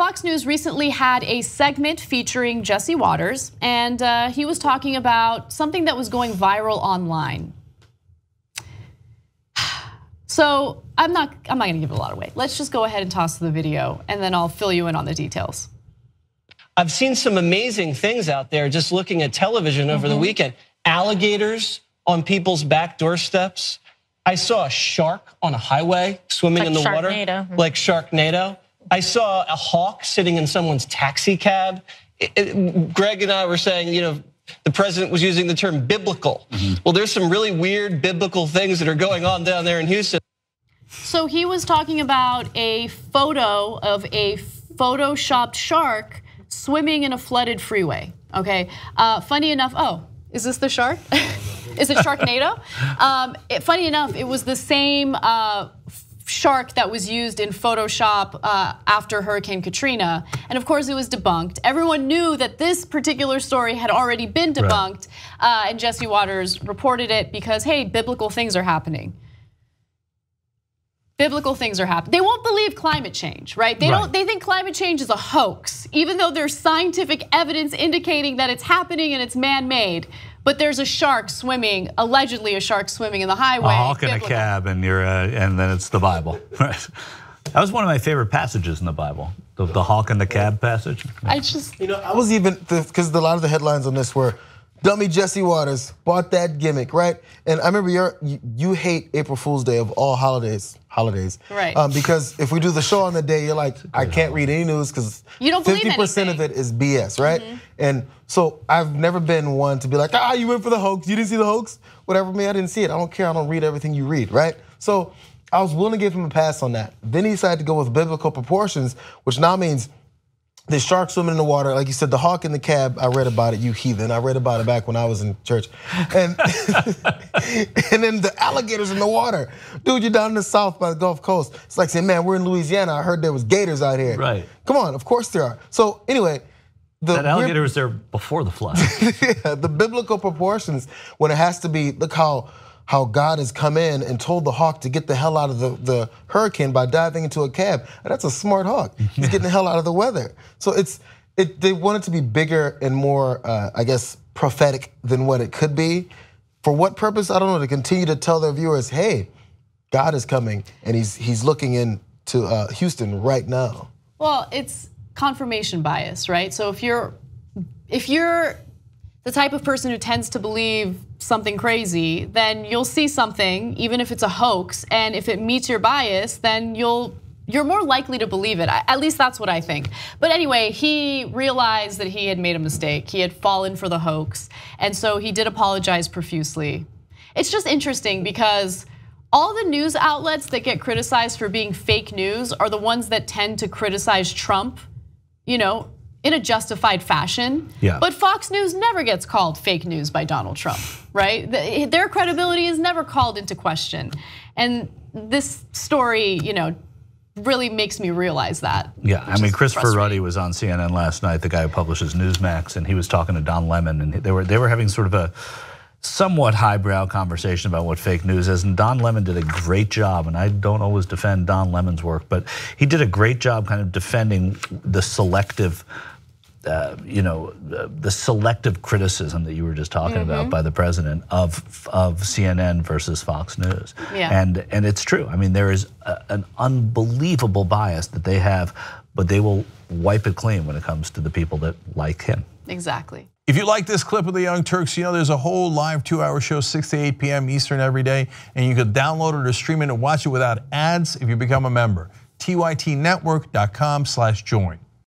Fox News recently had a segment featuring Jesse Waters, and he was talking about something that was going viral online. So I'm not gonna give it a lot away. Let's just go ahead and toss the video, and then I'll fill you in on the details. I've seen some amazing things out there just looking at television over the weekend. Alligators on people's back doorsteps. I saw a shark on a highway swimming in the water, like Sharknado. I saw a hawk sitting in someone's taxi cab. Greg and I were saying, the president was using the term biblical. Well, there's some really weird biblical things that are going on down there in Houston. So he was talking about a photo of a photoshopped shark swimming in a flooded freeway, okay? Funny enough, is this the shark? Is it Sharknado? Funny enough, it was the same shark that was used in Photoshop after Hurricane Katrina. And of course it was debunked. Everyone knew that this particular story had already been debunked, and Jesse Waters reported it because, hey, biblical things are happening. Biblical things are happening. They won't believe climate change, right? They think climate change is a hoax, even though there's scientific evidence indicating that it's happening and it's man-made. But there's a shark swimming, allegedly a shark swimming in the highway. A hawk in a cab, and then it's the Bible. Right? That was one of my favorite passages in the Bible, the hawk in the cab passage. I just, I was even, because a lot of the headlines on this were, dummy Jesse Waters bought that gimmick, right? And I remember you hate April Fool's Day of all holidays, right? Because if we do the show on the day, you're like, I can't read any news because 50% of it is BS, right? And so I've never been one to be like, you went for the hoax, you didn't see the hoax? Whatever, man, I didn't see it. I don't care, I don't read everything you read, right? So I was willing to give him a pass on that. Then he decided to go with biblical proportions, which now means the shark swimming in the water, like you said, the hawk in the cab, I read about it, you heathen. I read about it back when I was in church. And, and then the alligators in the water. Dude, you're down in the South by the Gulf Coast. It's like saying, man, we're in Louisiana. I heard there was gators out here. Right. Come on, of course there are. So anyway. That alligator was there before the flood. Yeah, the biblical proportions, when it has to be, look how God has come in and told the hawk to get the hell out of the hurricane by diving into a cab. And that's a smart hawk. He's getting the hell out of the weather. So they want it to be bigger and more, I guess, prophetic than what it could be. For what purpose? I don't know. To continue to tell their viewers, hey, God is coming and he's looking into Houston right now. Well, it's confirmation bias, right? So if you're the type of person who tends to believe something crazy, then you'll see something, even if it's a hoax, and if it meets your bias, then you're more likely to believe it. At least that's what I think. But anyway, he realized that he had made a mistake. He had fallen for the hoax, and so he did apologize profusely. It's just interesting because all the news outlets that get criticized for being fake news are the ones that tend to criticize Trump, in a justified fashion. Yeah. But Fox News never gets called fake news by Donald Trump, right? Their credibility is never called into question. And this story, really makes me realize that. Yeah, I mean, Christopher Ruddy was on CNN last night, the guy who publishes Newsmax, and he was talking to Don Lemon, and they were having sort of a somewhat highbrow conversation about what fake news is, and Don Lemon did a great job, and I don't always defend Don Lemon's work, but he did a great job kind of defending the selective the selective criticism that you were just talking about by the president of CNN versus Fox News. Yeah. And it's true. I mean, there is an unbelievable bias that they have, but they will wipe it clean when it comes to the people that like him. Exactly. If you like this clip of the Young Turks, there's a whole live 2-hour show, 6 to 8 p.m. Eastern every day, and you can download it or stream it and watch it without ads if you become a member. tytnetwork.com/join.